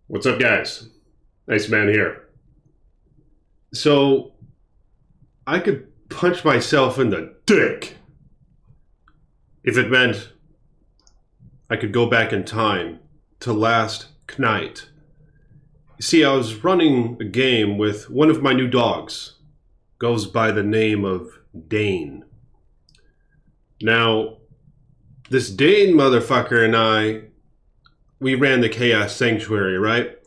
What's up, guys? Nice man here. So, I could punch myself in the dick if it meant I could go back in time to last night. You see, I was running a game with one of my new dogs. Goes by the name of Dane. Now, this Dane motherfucker and we ran the Chaos Sanctuary, right?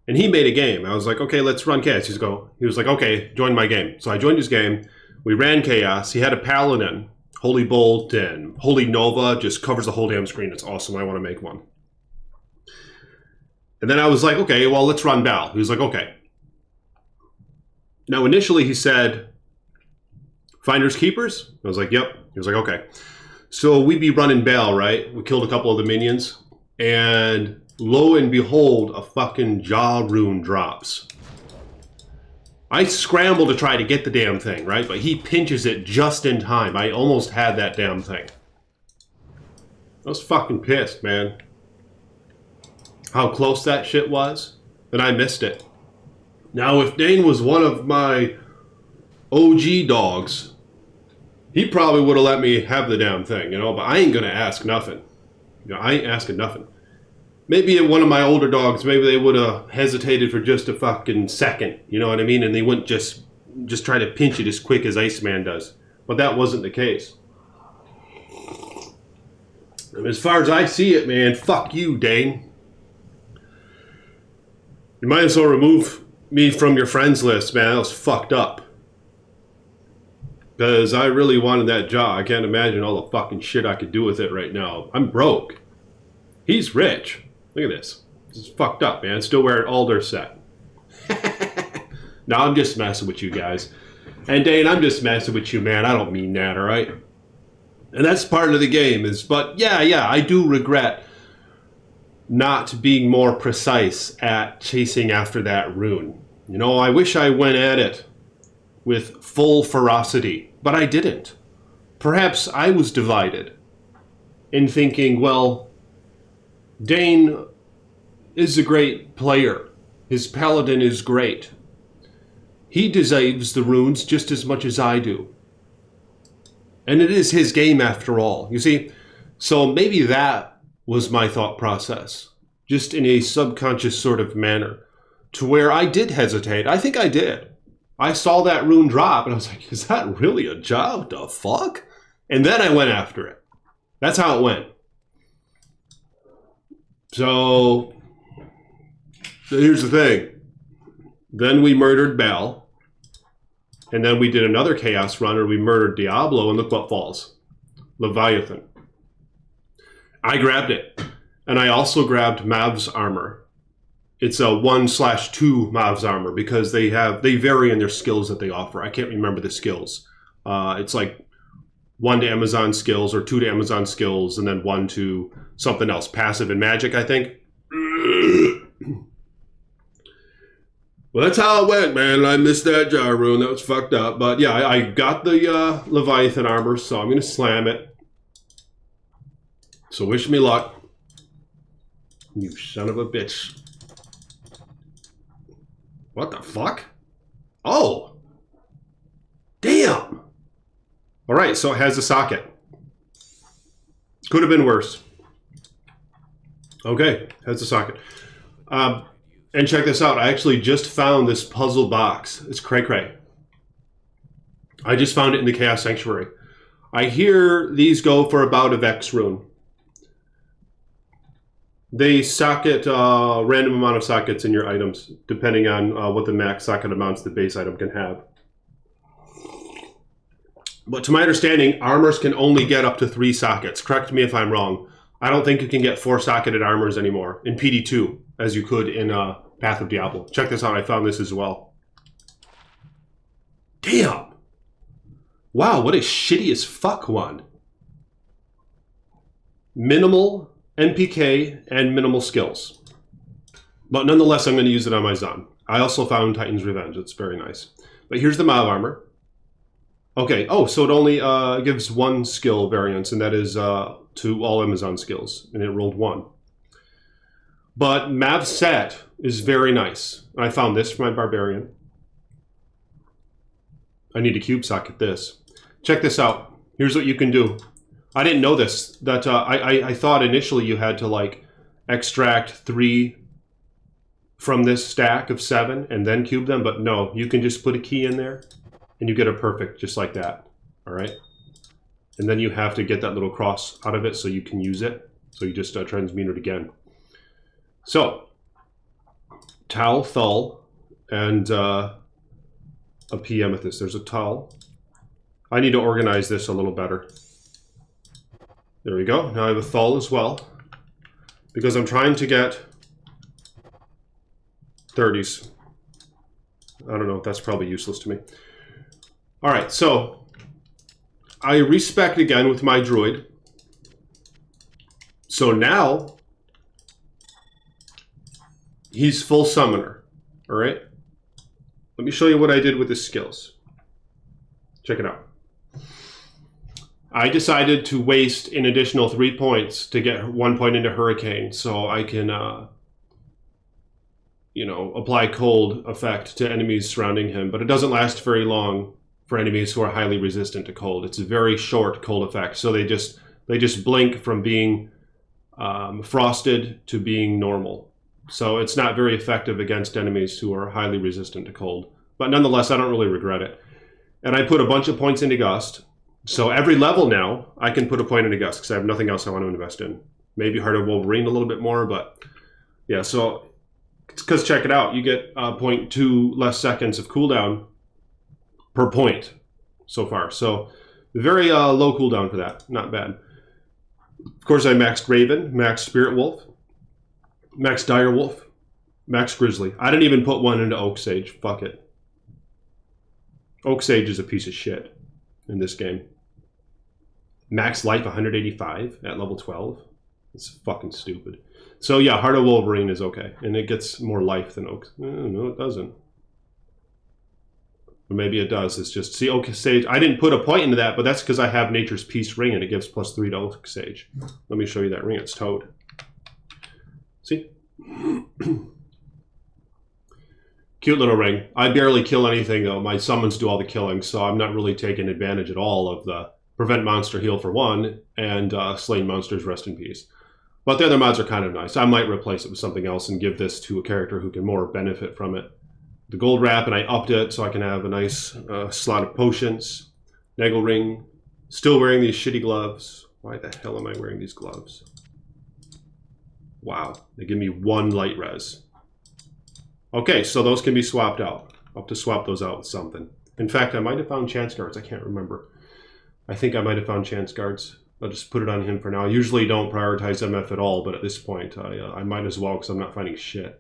And he made a game. I was like, okay, let's run Chaos. He was like, okay, join my game. So I joined his game. We ran Chaos. He had a Paladin, Holy Bolt, and Holy Nova. Just covers the whole damn screen. It's awesome. I want to make one. And then I was like, okay, well, let's run Bal. He was like, okay. Now, initially he said, Finders Keepers? I was like, yep. He was like, okay. So we'd be running Bal, right? We killed a couple of the minions. And lo and behold, a fucking jaw rune drops. I scramble to try to get the damn thing, right? But he pinches it just in time. I almost had that damn thing. I was fucking pissed, man. How close that shit was. And I missed it. Now, if Dane was one of my OG dogs, he probably would have let me have the damn thing, you know? But I ain't gonna ask nothing. You know, I ain't asking nothing. Maybe one of my older dogs, maybe they would have hesitated for just a fucking second, you know what I mean? And they wouldn't just try to pinch it as quick as Iceman does. But that wasn't the case. And as far as I see it, man, fuck you, Dane. You might as well remove me from your friends list, man. That was fucked up. Because I really wanted that jaw. I can't imagine all the fucking shit I could do with it right now. I'm broke. He's rich. Look at this. This is fucked up, man. Still wearing Alder set. No, I'm just messing with you guys. And Dane, I'm just messing with you, man. I don't mean that, alright? And that's part of the game. But yeah, I do regret not being more precise at chasing after that rune. You know, I wish I went at it with full ferocity, but I didn't. Perhaps I was divided in thinking, well, Dane is a great player. His paladin is great. He deserves the runes just as much as I do. And it is his game after all. You see, so maybe that was my thought process, just in a subconscious sort of manner, to where I did hesitate. I think I did. I saw that rune drop, and I was like, is that really a job? What the fuck? And then I went after it. That's how it went. So here's the thing. Then we murdered Bal. And then we did another Chaos run, and we murdered Diablo, and look what falls. Leviathan. I grabbed it. And I also grabbed Mav's armor. It's a 1/2 Mav's armor because they vary in their skills that they offer. I can't remember the skills. It's like 1 to Amazon skills or 2 to Amazon skills and then 1 to something else. Passive and magic, I think. Well, that's how it went, man. I missed that jar rune. That was fucked up. But yeah, I got the Leviathan armor, so I'm going to slam it. So wish me luck. You son of a bitch. What the fuck? Oh! Damn! Alright, so it has a socket. Could have been worse. Okay, has a socket. And check this out. I actually just found this puzzle box. It's cray-cray. I just found it in the Chaos Sanctuary. I hear these go for about a Vex rune. They socket a random amount of sockets in your items, depending on what the max socket amounts the base item can have. But to my understanding, armors can only get up to 3 sockets. Correct me if I'm wrong. I don't think you can get 4-socketed armors anymore in PD2, as you could in Path of Diablo. Check this out. I found this as well. Damn! Wow, what a shitty as fuck one. Minimal NPK and minimal skills. But nonetheless, I'm going to use it on my Zon. I also found Titan's Revenge. It's very nice. But here's the Mav armor. Okay, oh, so it only gives 1 skill variance, and that is to all Amazon skills, and it rolled 1. But Mav's set is very nice. I found this for my Barbarian. I need a cube sock at this. Check this out. Here's what you can do. I didn't know this. That I thought initially you had to like extract 3 from this stack of 7 and then cube them, but no, you can just put a key in there and you get a perfect just like that. All right. And then you have to get that little cross out of it so you can use it. So you just transmute it again. So, Tal, Thul, and a P Amethyst. There's a Tal. I need to organize this a little better. There we go. Now I have a Thul as well. Because I'm trying to get 30s. I don't know, that's probably useless to me. Alright, so I respec again with my druid. So now he's full summoner. Alright? Let me show you what I did with his skills. Check it out. I decided to waste an additional 3 points to get 1 point into Hurricane so I can, you know, apply cold effect to enemies surrounding him. But it doesn't last very long for enemies who are highly resistant to cold. It's a very short cold effect. So they just blink from being frosted to being normal. So it's not very effective against enemies who are highly resistant to cold. But nonetheless, I don't really regret it. And I put a bunch of points into Gust. So every level now, I can put a point into Gust because I have nothing else I want to invest in. Maybe Heart of Wolverine a little bit more, but yeah, so because check it out, you get 0.2 less seconds of cooldown per point so far. So very low cooldown for that, not bad. Of course, I maxed Raven, maxed Spirit Wolf, maxed Dire Wolf, maxed Grizzly. I didn't even put one into Oak Sage. Fuck it. Oak Sage is a piece of shit in this game. Max life 185 at level 12. It's fucking stupid. So yeah, Heart of Wolverine is okay. And it gets more life than Oak. No, it doesn't. Or maybe it does. It's just, see, Oak Sage. I didn't put a point into that, but that's because I have Nature's Peace ring and it gives +3 to Oak Sage. Let me show you that ring. It's Toad. See? Cute little ring. I barely kill anything though. My summons do all the killing, so I'm not really taking advantage at all of the prevent monster heal for 1 and slain monsters rest in peace. But the other mods are kind of nice. I might replace it with something else and give this to a character who can more benefit from it. The gold wrap, and I upped it so I can have a nice slot of potions. Nagel ring. Still wearing these shitty gloves. Why the hell am I wearing these gloves? Wow, they give me 1 light res. Okay, so those can be swapped out. I'll have to swap those out with something. In fact, I might have found chance guards. I can't remember. I think I might have found chance guards. I'll just put it on him for now. I usually don't prioritize MF at all, but at this point, I might as well because I'm not finding shit.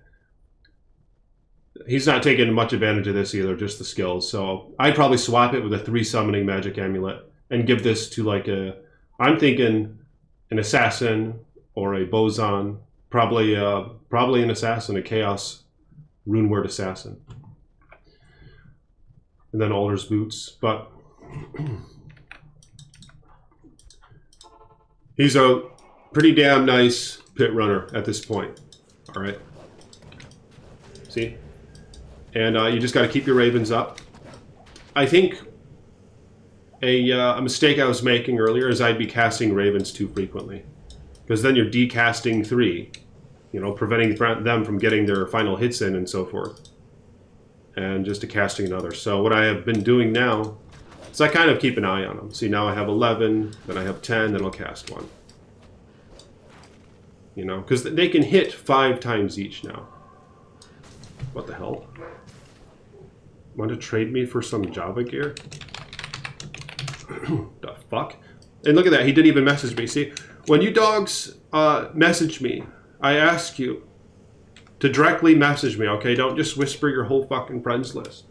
He's not taking much advantage of this either, just the skills. So I'd probably swap it with a 3 summoning magic amulet and give this to like a, I'm thinking an assassin or a boson, probably an assassin, a chaos rune word assassin. And then Alder's boots, but he's a pretty damn nice pit runner at this point. All right. See? And you just got to keep your ravens up. I think a mistake I was making earlier is I'd be casting ravens too frequently. Because then you're decasting 3, you know, preventing them from getting their final hits in and so forth. And just a casting another. So what I have been doing now is I kind of keep an eye on them. See, now I have 11, then I have 10, then I'll cast 1. You know, because they can hit 5 times each now. What the hell? Want to trade me for some Java gear? The fuck? And look at that, he didn't even message me. See, when you dogs message me, I ask you to directly message me, okay? Don't just whisper your whole fucking friends list.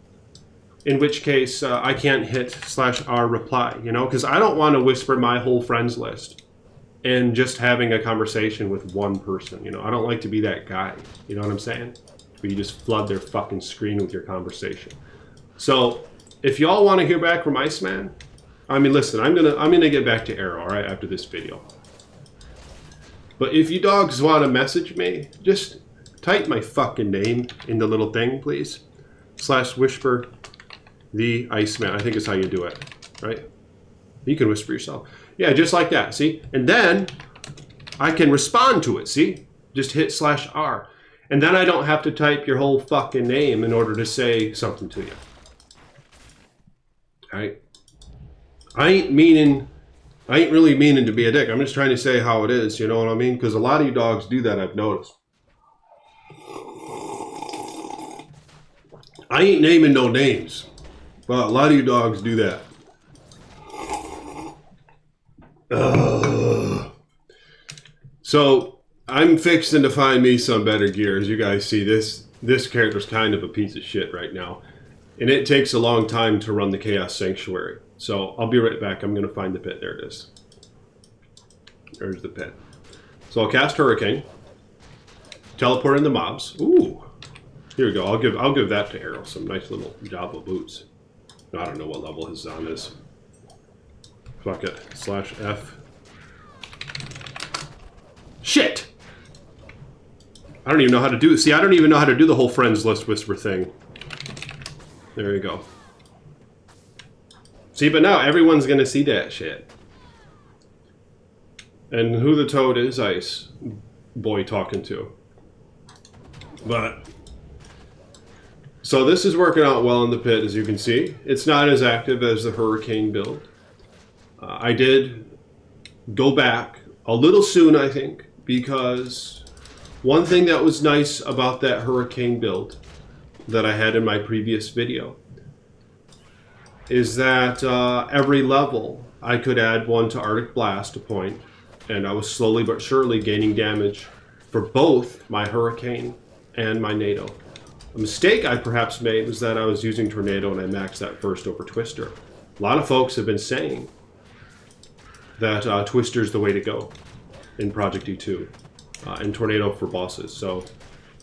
In which case, I can't hit /r reply, you know? Because I don't want to whisper my whole friends list and just having a conversation with one person, you know? I don't like to be that guy, you know what I'm saying? Where you just flood their fucking screen with your conversation. So, if y'all want to hear back from Iceman, I mean, listen, I'm gonna get back to Arrow, all right, after this video. But if you dogs want to message me, just type my fucking name in the little thing, please. / whisper the Iceman. I think is how you do it, right? You can whisper yourself. Yeah, just like that, see? And then I can respond to it, see? Just hit /R. And then I don't have to type your whole fucking name in order to say something to you. All right? I ain't really meaning to be a dick. I'm just trying to say how it is, you know what I mean? Because a lot of you dogs do that, I've noticed. I ain't naming no names, but a lot of you dogs do that. So I'm fixing to find me some better gear. As you guys see, this character's kind of a piece of shit right now. And it takes a long time to run the Chaos Sanctuary. So I'll be right back. I'm going to find the pit. There it is. There's the pit. So I'll cast Hurricane. Teleport in the mobs. Ooh. Here we go. I'll give that to Arrow. Some nice little Diablo boots. I don't know what level his Zon is. Fuck it. /F. Shit! I don't even know how to do it. See, I don't even know how to do the whole friends list whisper thing. There you go. See, but now everyone's gonna see that shit. And who the toad is, Ice Boy talking to. But so this is working out well in the pit, as you can see. It's not as active as the Hurricane build. I did go back a little soon, I think, because one thing that was nice about that Hurricane build that I had in my previous video is that every level I could add one to Arctic Blast a point, and I was slowly but surely gaining damage for both my Hurricane and my NATO. A mistake I perhaps made was that I was using Tornado and I maxed that first over Twister. A lot of folks have been saying that Twister's the way to go in ProjectD2 and Tornado for bosses. So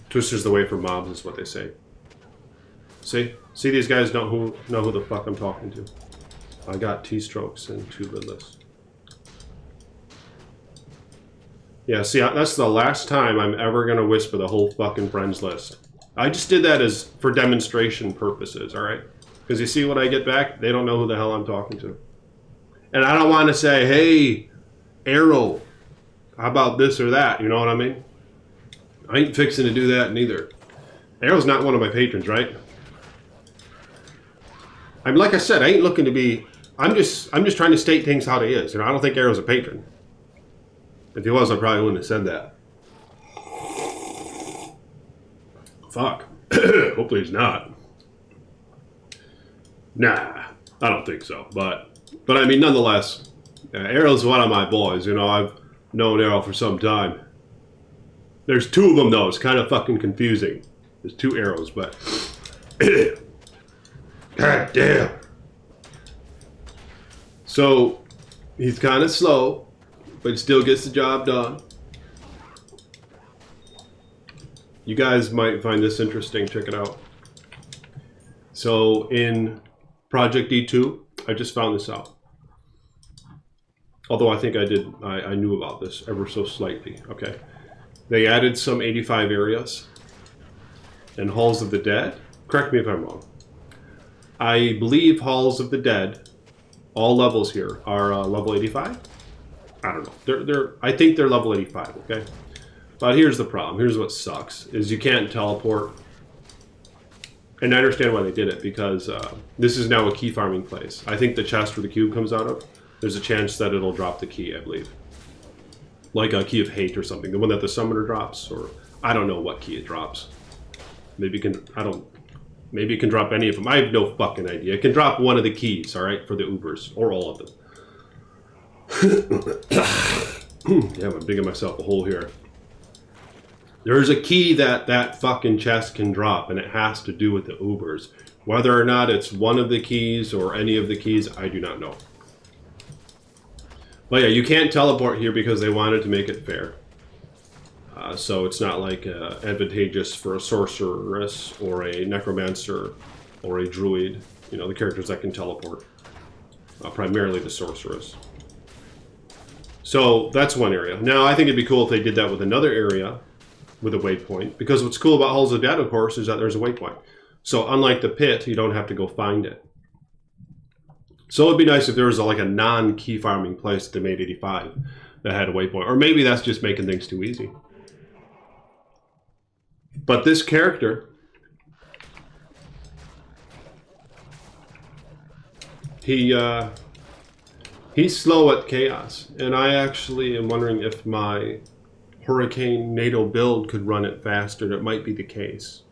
Twister's the way for mobs is what they say. See these guys know who the fuck I'm talking to. I got T-strokes and 2 lidless. Yeah, see, that's the last time I'm ever gonna whisper the whole fucking friends list. I just did that as for demonstration purposes, all right? Because you see what I get back? They don't know who the hell I'm talking to. And I don't want to say, hey, Arrow, how about this or that? You know what I mean? I ain't fixing to do that neither. Arrow's not one of my patrons, right? I'm like I said, I ain't looking to be. I'm just trying to state things how they is. You know, I don't think Arrow's a patron. If he was, I probably wouldn't have said that. Fuck. Hopefully he's not. Nah, I don't think so. But I mean, nonetheless, Arrow's one of my boys. You know, I've known Arrow for some time. There's 2 of them though. It's kind of fucking confusing. There's 2 Arrows, but god damn. So he's kind of slow, but he still gets the job done. You guys might find this interesting. Check it out. So in ProjectD2, I just found this out. Although I think I knew about this ever so slightly. Okay. They added some 85 areas and Halls of the Dead. Correct me if I'm wrong. I believe Halls of the Dead, all levels here, are level 85. I don't know. I think they're level 85, okay? But here's the problem. Here's what sucks, is you can't teleport. And I understand why they did it, because this is now a key farming place. I think the chest where the cube comes out of, there's a chance that it'll drop the key, I believe. Like a key of hate or something. The one that the summoner drops, or I don't know what key it drops. Maybe it can, maybe it can drop any of them. I have no fucking idea. It can drop one of the keys, all right, for the Ubers, or all of them. Yeah, I'm digging myself a hole here. There's a key that fucking chest can drop, and it has to do with the Ubers. Whether or not it's one of the keys or any of the keys, I do not know. But yeah, you can't teleport here because they wanted to make it fair. So it's not like advantageous for a sorceress or a necromancer or a druid. You know, the characters that can teleport. Primarily the sorceress. So that's one area. Now, I think it'd be cool if they did that with another area with a waypoint. Because what's cool about Halls of Dead, of course, is that there's a waypoint. So unlike the pit, you don't have to go find it. So it'd be nice if there was like a non-key farming place that they made 85 that had a waypoint. Or maybe that's just making things too easy. But this character, he's slow at chaos. And I actually am wondering if my Hurricane NATO build could run it faster. That might be the case.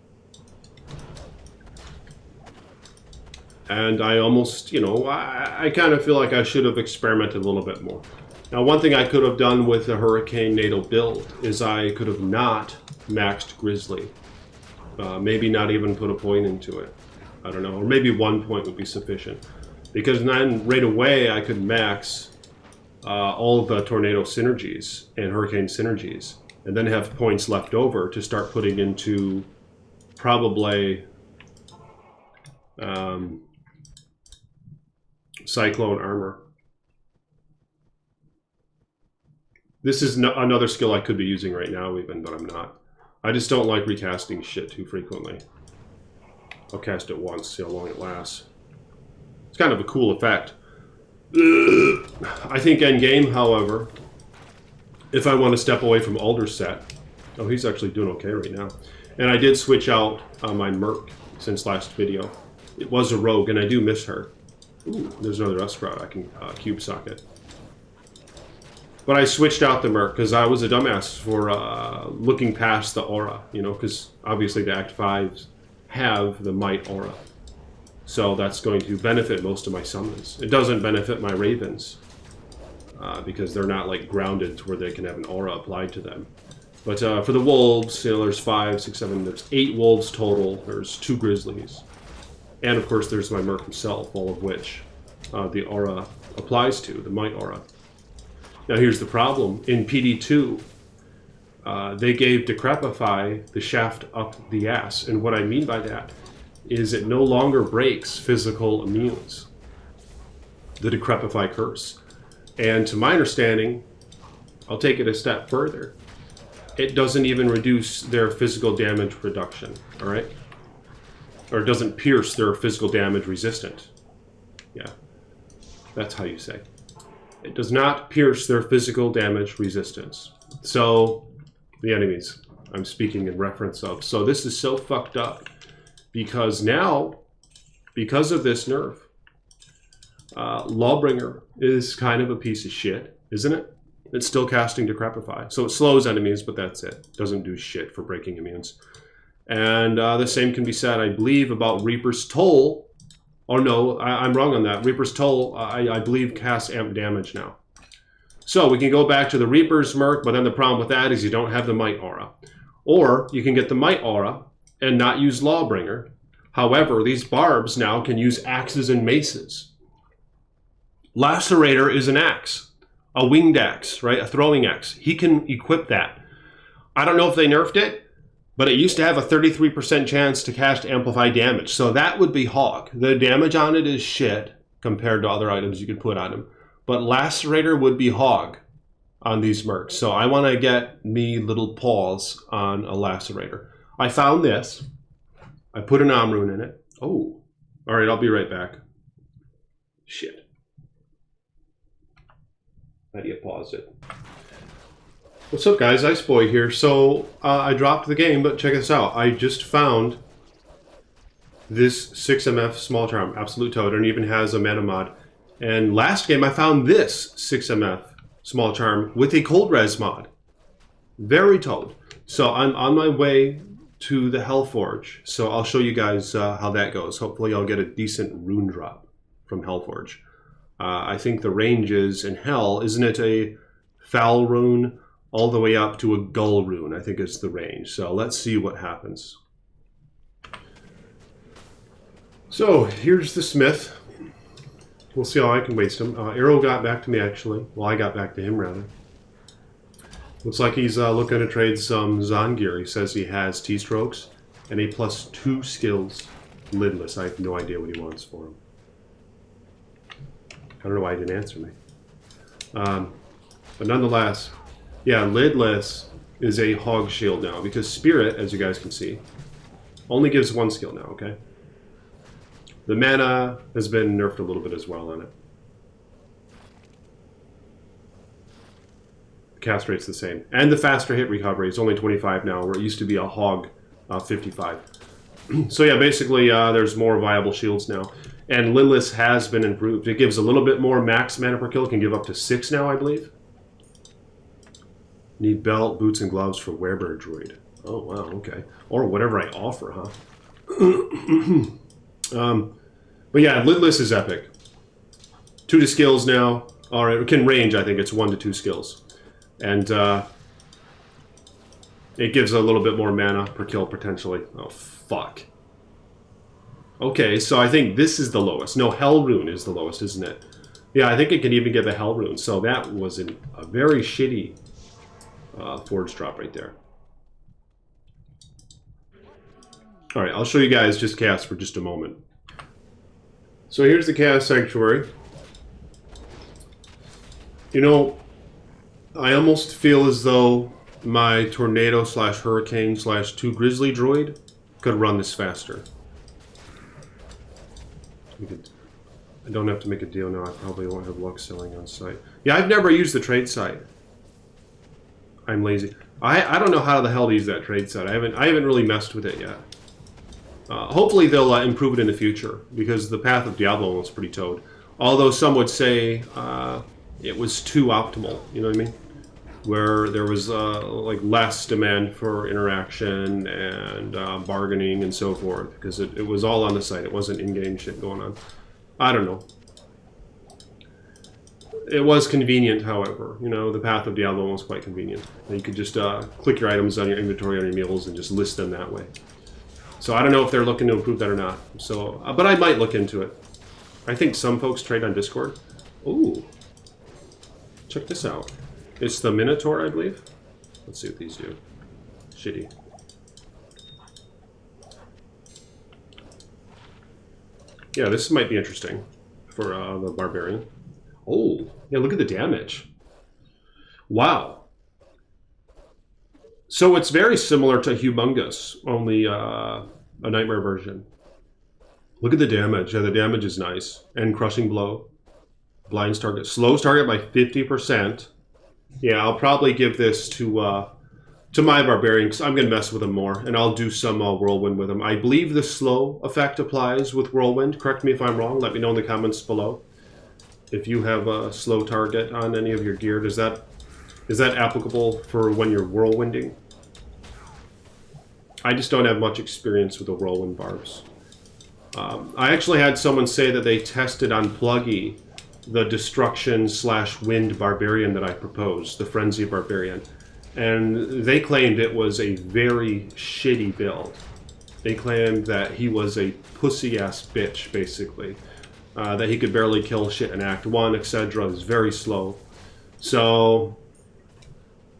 And I almost, you know, I kind of feel like I should have experimented a little bit more. Now, one thing I could have done with the Hurricane NATO build is I could have not maxed Grizzly. Maybe not even put a point into it. I don't know. Or maybe 1 point would be sufficient. Because then right away I could max all of the Tornado synergies and Hurricane synergies. And then have points left over to start putting into probably Cyclone Armor. This is another skill I could be using right now even, but I'm not. I just don't like recasting shit too frequently. I'll cast it once, see how long it lasts. It's kind of a cool effect. I think endgame, however, if I want to step away from Alder's set... Oh, he's actually doing okay right now. And I did switch out my Merc since last video. It was a rogue, and I do miss her. Ooh, there's another Escrow I can cube socket. But I switched out the Merc because I was a dumbass for looking past the aura, you know, because obviously the Act 5s have the Might aura. So that's going to benefit most of my summons. It doesn't benefit my Ravens because they're not like grounded to where they can have an aura applied to them. But for the Wolves, you know, there's 5, 6, 7, there's 8 Wolves total. There's 2 Grizzlies. And of course there's my Merc himself, all of which the aura applies to, the Might aura. Now here's the problem. In PD2, they gave Decrepify the shaft up the ass. And what I mean by that is it no longer breaks physical immunes. The Decrepify curse. And to my understanding, I'll take it a step further. It doesn't even reduce their physical damage reduction, all right? Or it doesn't pierce their physical damage resistant. Yeah, that's how you say. It does not pierce their physical damage resistance. So, the enemies I'm speaking in reference of. So this is so fucked up. Because now, because of this nerf, Lawbringer is kind of a piece of shit, isn't it? It's still casting Decrepify. So it slows enemies, but that's it. Doesn't do shit for breaking immunes. And the same can be said, I believe, about Reaper's Toll. Oh no, I'm wrong on that. Reaper's Toll, I believe, casts amp damage now. So we can go back to the Reaper's Merc, but then the problem with that is you don't have the Might aura. Or you can get the Might aura and not use Lawbringer. However, these barbs now can use axes and maces. Lacerator is an axe. A winged axe, right? A throwing axe. He can equip that. I don't know if they nerfed it, but it used to have a 33% chance to cast Amplify damage. So that would be Hog. The damage on it is shit compared to other items you could put on him. But Lacerator would be Hog on these mercs. So I want to get me little paws on a Lacerator. I found this. I put an Omrune in it. Oh. Alright, I'll be right back. Shit. How do you pause it? What's up, guys? Iceboy here. So, I dropped the game, but check this out. I just found this 6MF small charm, Absolute Toad, and it even has a mana mod. And last game, I found this 6MF small charm with a cold res mod. Very Toad. So, I'm on my way to the Hellforge. So, I'll show you guys how that goes. Hopefully, I'll get a decent rune drop from Hellforge. I think the range is in Hell, isn't it a Foul rune all the way up to a Gull rune? I think is the range. So let's see what happens. So here's the Smith. We'll see how I can waste him. Arrow got back to me actually. Well, I got back to him rather. Looks like he's looking to trade some Zon gear. He says he has T-strokes and a +2 skills lidless. I have no idea what he wants for him. I don't know why he didn't answer me. But nonetheless, yeah, lidless is a hog shield now, because Spirit, as you guys can see, only gives 1 skill now, okay? The mana has been nerfed a little bit as well on it. The cast rate's the same. And the faster hit recovery is only 25 now, where it used to be a hog 55. So yeah, basically there's more viable shields now. And Lidless has been improved. It gives a little bit more max mana per kill. It can give up to 6 now, I believe. Need belt, boots, and gloves for werebear druid. Oh, wow, okay. Or whatever I offer, huh? But yeah, Lidless is epic. 2 to skills now. Or it can range, I think it's 1 to 2 skills. And it gives a little bit more mana per kill, potentially. Oh, fuck. Okay, so I think this is the lowest. No, Hell Rune is the lowest, isn't it? Yeah, I think it can even get the Hell Rune. So that was a very shitty forge drop right there. Alright, I'll show you guys just cast for just a moment. So here's the Chaos Sanctuary. You know, I almost feel as though my Tornado / Hurricane / 2 Grizzly Droid could run this faster. I don't have to make a deal now. I probably won't have luck selling on site. Yeah, I've never used the trade site. I'm lazy. I don't know how the hell to use that trade site. I haven't really messed with it yet. Hopefully they'll improve it in the future, because the path of Diablo was pretty toad. Although some would say it was too optimal. You know what I mean? Where there was like less demand for interaction and bargaining and so forth, because it was all on the site. It wasn't in-game shit going on. I don't know. It was convenient, however. You know, the path of Diablo was quite convenient. You could just click your items on your inventory on your meals and just list them that way. So I don't know if they're looking to improve that or not. So, but I might look into it. I think some folks trade on Discord. Ooh. Check this out. It's the Minotaur, I believe. Let's see what these do. Shitty. Yeah, this might be interesting for the Barbarian. Oh, yeah, look at the damage. Wow. So it's very similar to Humongous, only a Nightmare version. Look at the damage. Yeah, the damage is nice. And Crushing Blow. Blinds target. Slows target by 50%. Yeah, I'll probably give this to my Barbarian, because I'm going to mess with him more, and I'll do some Whirlwind with him. I believe the slow effect applies with Whirlwind. Correct me if I'm wrong. Let me know in the comments below. If you have a slow target on any of your gear, is that applicable for when you're Whirlwinding? I just don't have much experience with the Whirlwind barbs. I actually had someone say that they tested on Pluggy the Destruction / Wind Barbarian that I proposed, the Frenzy Barbarian. And they claimed it was a very shitty build. They claimed that he was a pussy-ass bitch, basically. That he could barely kill shit in Act 1, etc. Is very slow. So,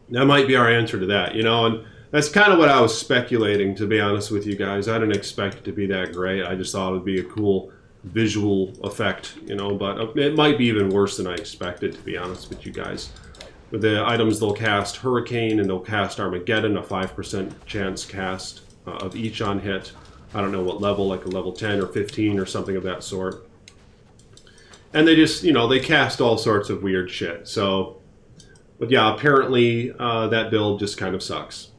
that might be our answer to that, you know? And that's kind of what I was speculating, to be honest with you guys. I didn't expect it to be that great. I just thought it would be a cool visual effect, you know? But it might be even worse than I expected, to be honest with you guys. With the items, they'll cast Hurricane and they'll cast Armageddon, a 5% chance cast of each on hit. I don't know what level, like a level 10 or 15 or something of that sort. And they just, you know, they cast all sorts of weird shit. So, but yeah, apparently that build just kind of sucks.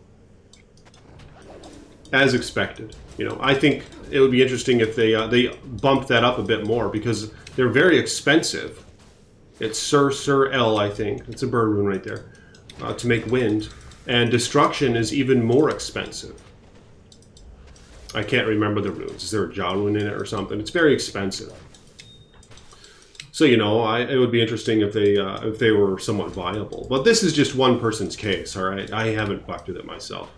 As expected. You know, I think it would be interesting if they bump that up a bit more, because they're very expensive. It's Sir L, I think. It's a bird rune right there. To make wind. And Destruction is even more expensive. I can't remember the runes. Is there a Jaw rune in it or something? It's very expensive. So, you know, it would be interesting if they were somewhat viable. But this is just one person's case, all right? I haven't fucked with it myself.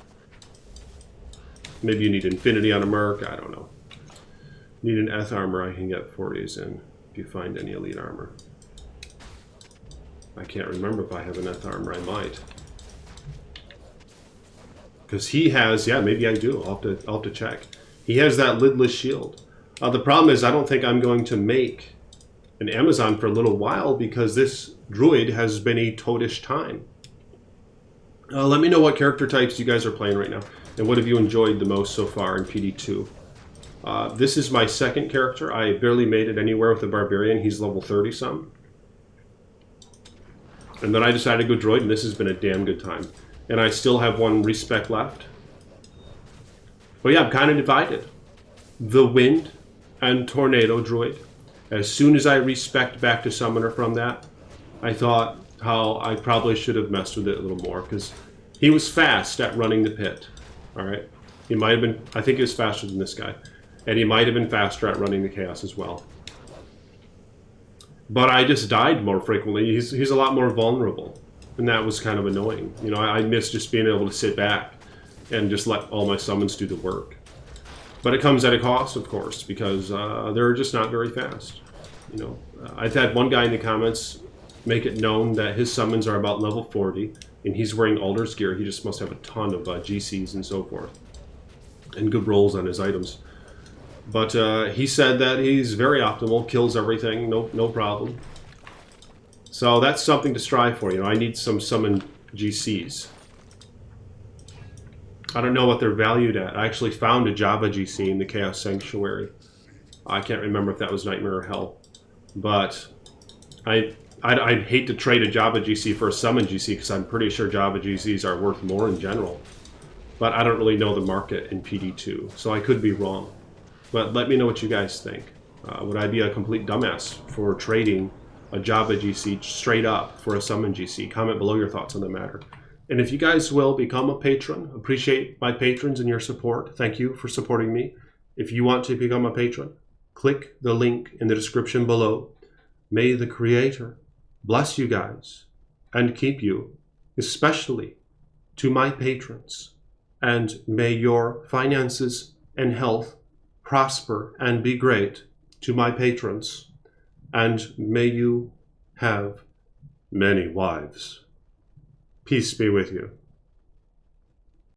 Maybe you need Infinity on a Merc. I don't know. Need an Eth armor. I can get 40s in if you find any elite armor. I can't remember if I have an Eth armor. I might. Because he has... Yeah, maybe I do. I'll have to check. He has that lidless shield. The problem is I don't think I'm going to make an Amazon for a little while, because this druid has been a toadish time. Let me know what character types you guys are playing right now, and what have you enjoyed the most so far in PD2. This is my second character. I barely made it anywhere with the Barbarian. He's level 30-some. And then I decided to go Droid, and this has been a damn good time. And I still have one respec left. But yeah, I'm kind of divided. The Wind and Tornado Droid. As soon as I respec back to Summoner from that, I thought how I probably should have messed with it a little more, because he was fast at running the pit. Alright? He might have been, I think he was faster than this guy. And he might have been faster at running the Chaos as well. But I just died more frequently. He's a lot more vulnerable. And that was kind of annoying. You know, I miss just being able to sit back and just let all my summons do the work. But it comes at a cost, of course, because they're just not very fast. You know, I've had one guy in the comments make it known that his summons are about level 40, and he's wearing Alder's gear. He just must have a ton of GCs and so forth, and good rolls on his items. But he said that he's very optimal, kills everything, no problem. So that's something to strive for. You know, I need some summon GCs. I don't know what they're valued at. I actually found a Java GC in the Chaos Sanctuary. I can't remember if that was Nightmare or Hell. But I'd hate to trade a Java GC for a summon GC, because I'm pretty sure Java GCs are worth more in general. But I don't really know the market in PD2, so I could be wrong. But let me know what you guys think. Would I be a complete dumbass for trading a Java GC straight up for a summon GC? Comment below your thoughts on the matter. And if you guys will become a patron, appreciate my patrons and your support. Thank you for supporting me. If you want to become a patron, click the link in the description below. May the Creator bless you guys and keep you, especially to my patrons. And may your finances and health prosper and be great to my patrons. And may you have many wives. Peace be with you.